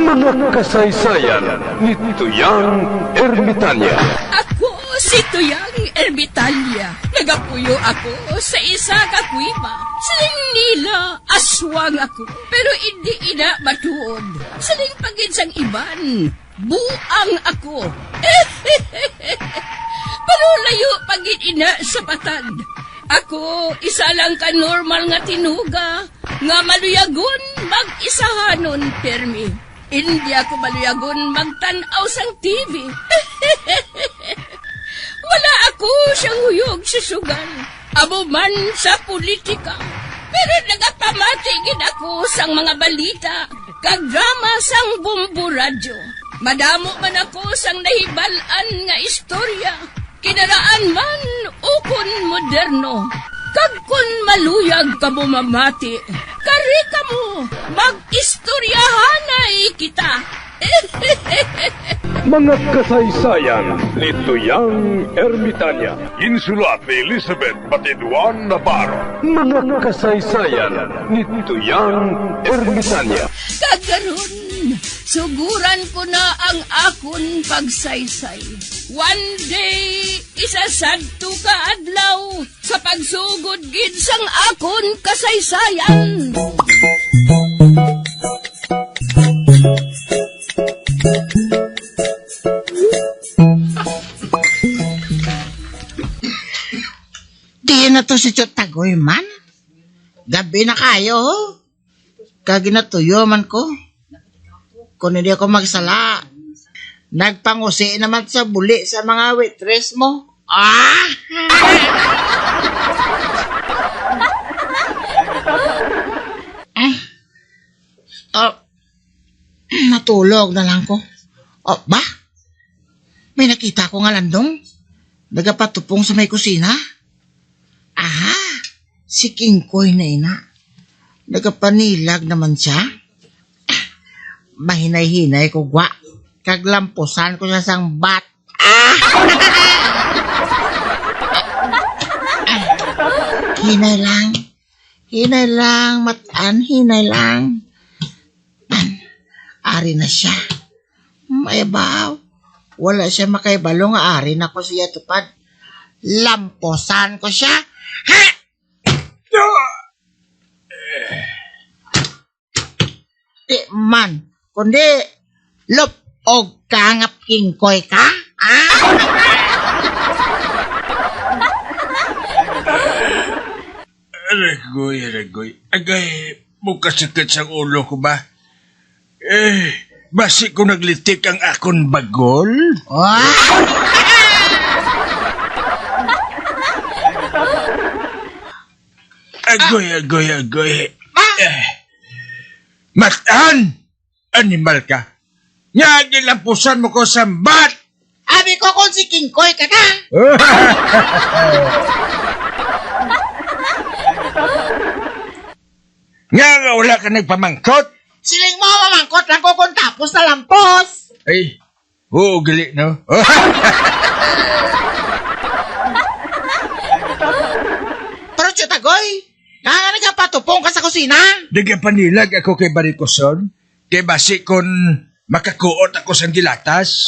Mga kasaysayan ni Tuyang Ermitanya. Ako si Tuyang Ermitanya. Nagapuyo ako sa isa ka kuiba. Siling nila, aswang ako. Pero hindi ina matuod. Siling paginsang iban, buang ako. Pero layo pagin ina sa patad. Ako, isa lang ka normal nga tinuga. Nga maluyagon mag-isahanon, permi. Hindi ako maluyagon magtanaw sang TV. Wala ako siyang huyog sa sugal. Abo man sa politika. Pero nagapamatagin ako sang mga balita. Kag drama sang bumbu radyo. Madamo man ako sang nahibalan nga istorya. Kinaraan man ukon moderno. Kag kun maluyag ka mo mamati, kari ka mo, mag-istoryahanay kita. Mga kasaysayan ni Tuyang Ermitanya. Insulat ni Elizabeth Batiduan Navarro. Mga kasaysayan ni Tuyang Ermitanya. Kagaron, suguran ko na ang akon pagsaysay. One day, isasadto ka adlaw sa pagsugod gid sang akon kasaysayan. Di na to si Chotagoy man. Gabi na kayo, ho. Kaginatuyo man ko. Kung hindi ako magsala, nagpangusi naman sa buli sa mga waitress mo. Ah! Natulog na lang ko. Oh, ba? May nakita ko nga landong. Nagapatupong sa may kusina. Aha, si King Koy na ina. Nagapanilag naman siya. Mahinay-hinay ko gwa. Kaglampusan ko siya sang bat. Hinay lang. Hinay lang, matan, hinay lang. Ari na siya. Mayabaw. Wala siya makaibalo nga ari na ko siya tupad. Lamposan ko siya. Ha! Di man. Kundi, lop og kangap King Koy ka? Aragoy. Agay, mukasakit sa ulo ko ba? Basi ko naglitik ang akon bagol? Agoy. Matan! Animal ka. Nga, gilampusan mo ko sa bat! Abi ko kung si King Koy ka na. Nga, wala ka nagpamangkot? Siling mo mamangkot lang ko kung tapos na lampos. Ay, oo, gali, no? Pero Chotagoy, nga nagapatupong ka sa kusina. Nagapanilag ako kay Barikoson, kay basi kon makakuot ako sa gilatas.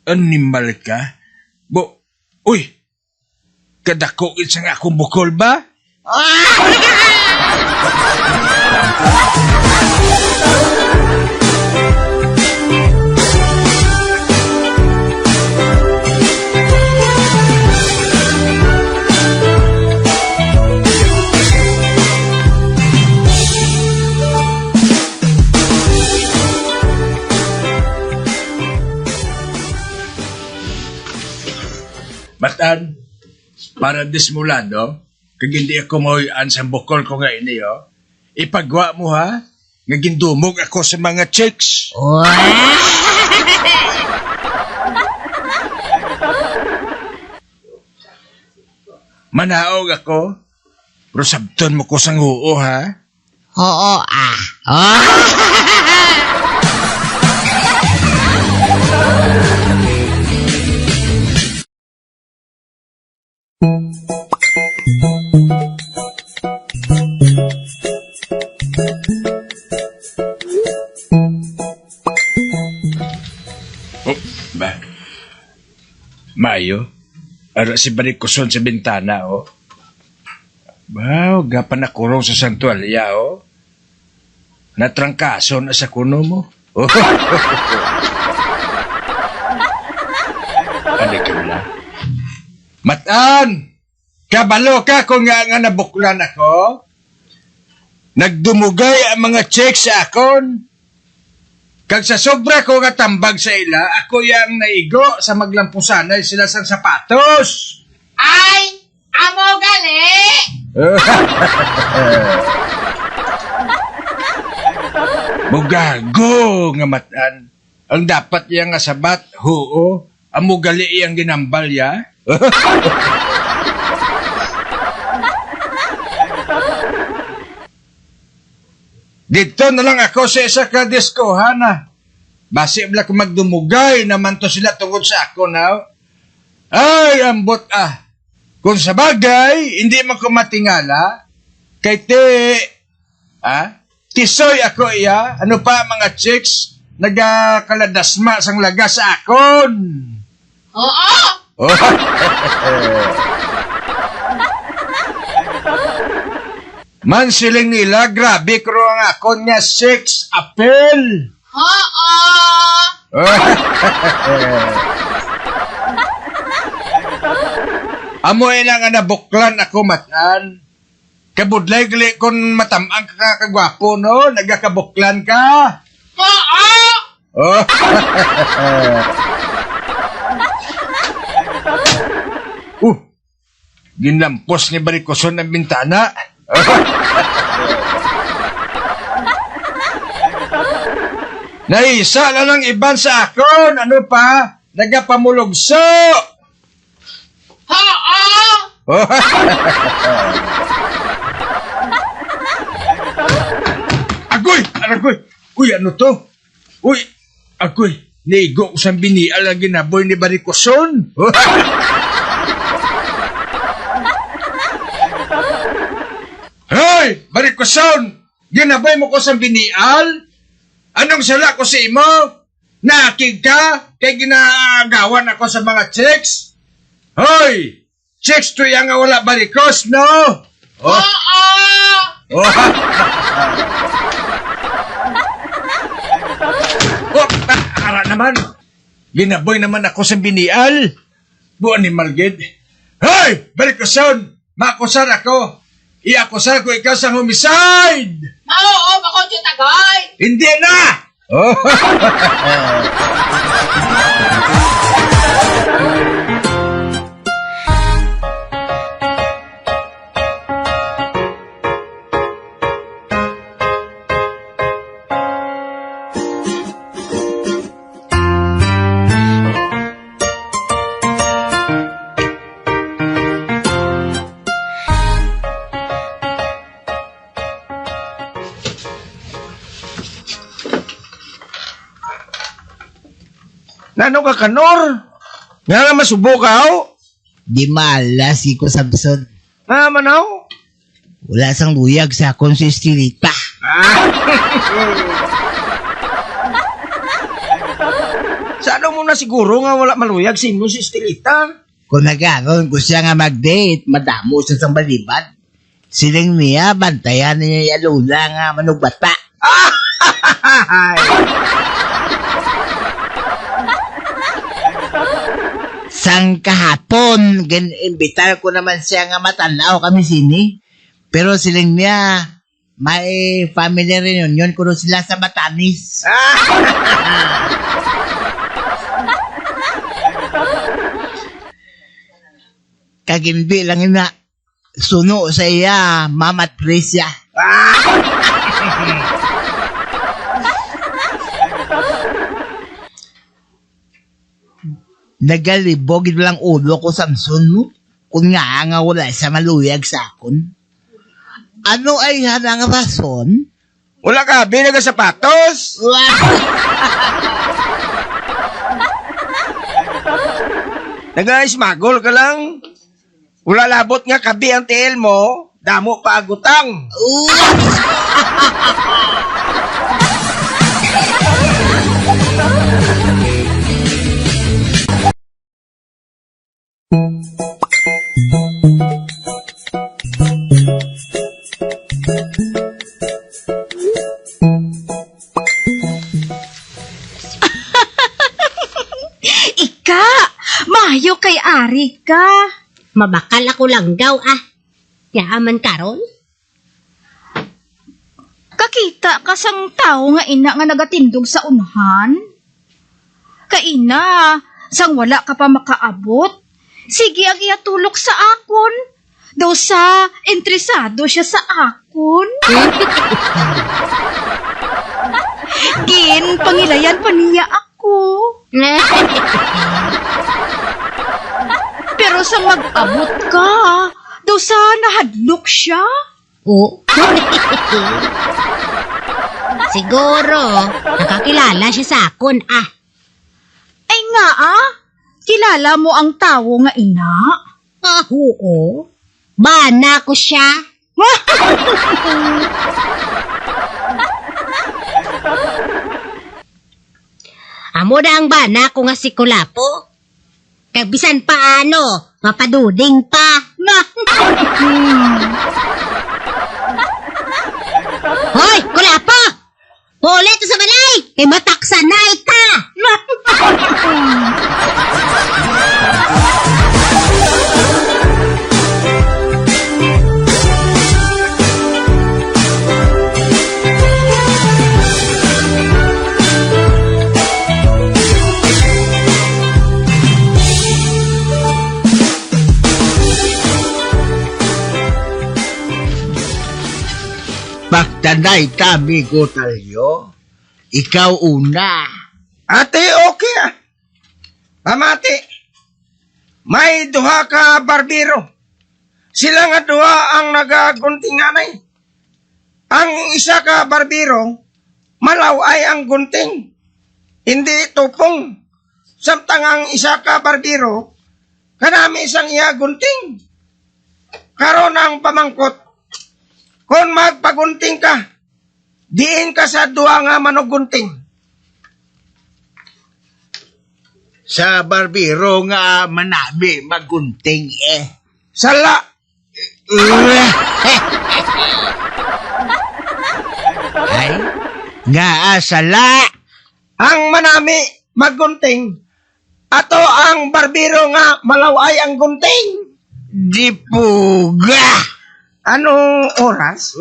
Animal ka? Uy, kadako isang akong bukol ba? Matan, para dismulado, kag hindi ako mahuyan sa bukol ko nga ini, ipagwa mo ha, nga gindumog ako sa mga chicks. Manaog ako, pero sabton mo ko sang huo ha. Oo, kaayo. Ara si Barikuson sa bintana, oh. Wow, gapan na kurong sa santualya, oh. Natrangkason na sa kuno mo. Oh. Ano ka wala? Matan! Kabalo ka kung nga nabuklan ako? Nagdumugay ang mga check sa akon? Kag sa sobra ko nga tambag sa ila, ako yang naigo sa maglampusanay sila sang sapatos. Ay! Amo gali! Mugago nga matan. Ang dapat yang nga sabat, huo, amo gali iyang ginambal ya. Dito na lang ako sa isa ka diskohan na. Basi bala ko magdumugay naman to sila tungkol sa ako na. Ay, ambot ah. Kung sa bagay, hindi man ko matingala. Kay tisoy ako iya. Ano pa mga chicks, nagakaladasma sang laga sa akon. Oo! Oh. Man siling nila, grabe ko ang akon nga sex appeal. Oo! Amoy lang nga nabuklan ako matan. Kabudlay gali kon matamang ka kagwapo, no? Nagakabuklan ka. Oo! Oh. Ginampos ni Barikuson ng bintana. Naisa na lang iban sa akon. Ano pa? Nagapamulugso. Oo! Agoy! Aragoy! Uy, ano to? Uy, agoy! Naigo ko sa binial ang ginaboy ni Barikuson. Hoy! Barikuson! Ginaboy mo ko sa binial? Anong sala ko sa imo? Nakig ka? Kay ginagawan ako sa mga chicks? Hoy! Chicks to yang nga wala barikos, no? Oo! Oh, ara naman. Ginaboy naman ako sa binial. Buwan ni Malgid. Hoy! Barikuson! Makusar ako. Iakusar ko ikaw sa homicide! Oo! Bako si Tagoy! Hindi na! Oh. Nano ka kanor? Nga nga masubo ka ho? Di malas ko Samson. Nga manaw? Wala sang luyag sa akong si Estilita. Sa ano mo na siguro nga wala maluyag si mo si Estelita? Kung nagaron ko siya nga mag-date, madamo sa sang balibad. Siling niya, bantayan niya yung lula nga manugbata. Sang kahapon, imbitar ko naman siya nga matanaw kami sini. Pero siling niya, may family reunion ko sila sa Batanis. Kagimbi lang na suno sa iya, Mama Tricia. Nagalibog lang ulo ko Samson mo. Kung nga wala sa maluyag sa akon. Ano ay hanang rason? Wala ka, binaga sapatos? Nag-smuggle ka lang? Wala labot nga kabi ang tiil mo, damo pa agutang. Thank you kay Ari ka. Mabakal ako lang daw Yaaman karon? Kakita ka sang tao nga ina nga nagatindog sa unahan? Kaina, sang wala ka pa makaabot. Sige ang iatulok sa akon. Daw sa interesado siya sa akon. Gin, pangilayan pa niya ako. Pero sa mag-abot ka, daw sa nahadlok siya. Oo. Siguro, nakakilala siya sa akon Ay nga kilala mo ang tao nga ina? Oo. Bana ko siya. Amo na ang bana ko nga si Kulapo. Kagbisan pa mapaduding pa. Hoy, Kulapo! Huli to sa balay! Mataksanay ka! Pagtanay kami ko talyo, ikaw una. Ate, okay Pamati, may duha ka barbero. Sila nga duha ang nagaguntinganay. Ang isa ka barbero, malaw ay ang gunting. Hindi tupong. Samtang ang isa ka barbero, kanami isang iya gunting. Karon ang pamangkot, kung magpagunting ka, diin ka sa duha nga manugunting. Sa barbero nga manami magunting Sala. Ay, nga asala. Ang manami maggunting, ato ang barbero nga malaway ang gunting. Dipuga. Anong oras?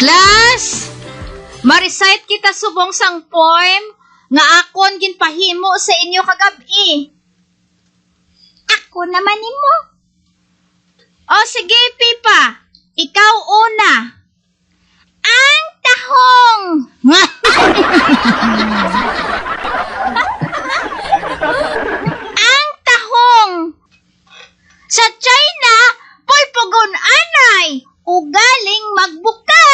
Class, ma-recite kita subong sang poem nga akon ginpahimo sa inyo kagabi. Ako naman nimo. O sige, Pipa. Ikaw una. Ang tahong. Ang tahong. Sa China, pulpugon anay. Ugaling magbuka.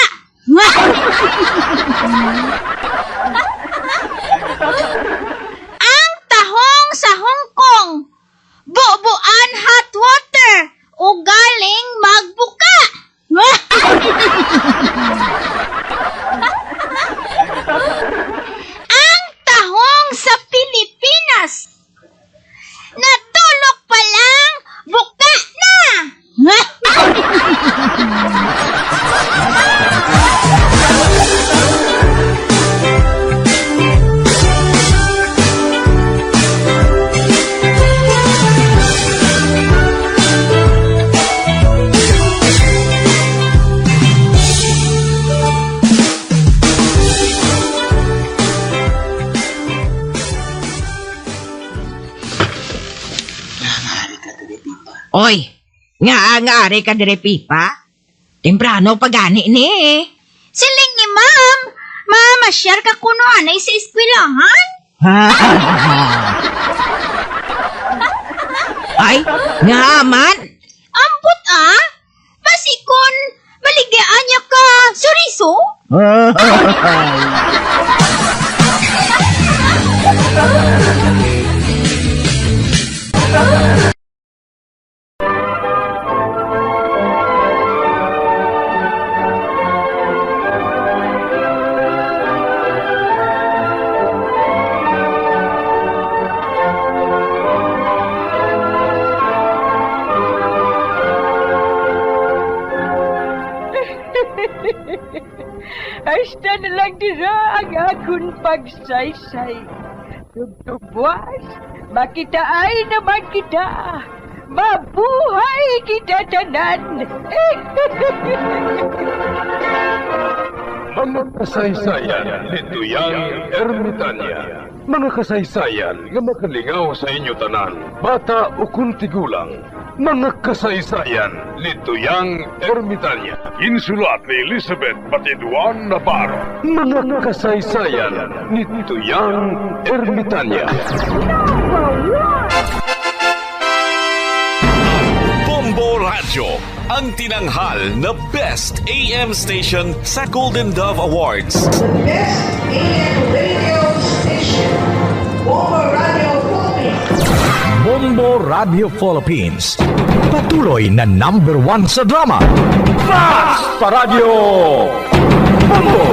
Ang tahong sa Hong Kong, bubuan hot water, ugaling magbuka. Ang tahong sa Pilipinas, natulog pa lang, buka na. Oy, nga ari ka dire Pipa. Temprano pagani ni. Siling ni ma'am, mamasyar ka kuno anay sa eskwelahan? Ay, nga man. Ambot Masikon, maligayaan niya ka, suriso? hanggang dira ang akong pagsaysay. Tugtugwas, makitaan naman kita. Mabuhay kita tanan. Mga kasaysayan ni Tuyang Ermitanya. Mga kasaysayan nga makalingaw sa inyo tanan, bata o kuntigulang. Mga kasaysayan ni Tuyang Ermitanya. Insulat ni Elizabeth Batiduan Navarro. Mga kasaysayan ni Tuyang Ermitanya. Bombo Radio, ang tinanghal na Best AM Station sa Golden Dove Awards. Best AM radio station, Bombo Radio Philippines. Bombo Radio Philippines. Patuloy na #1 sa drama. Fast pa Radio! Bombo!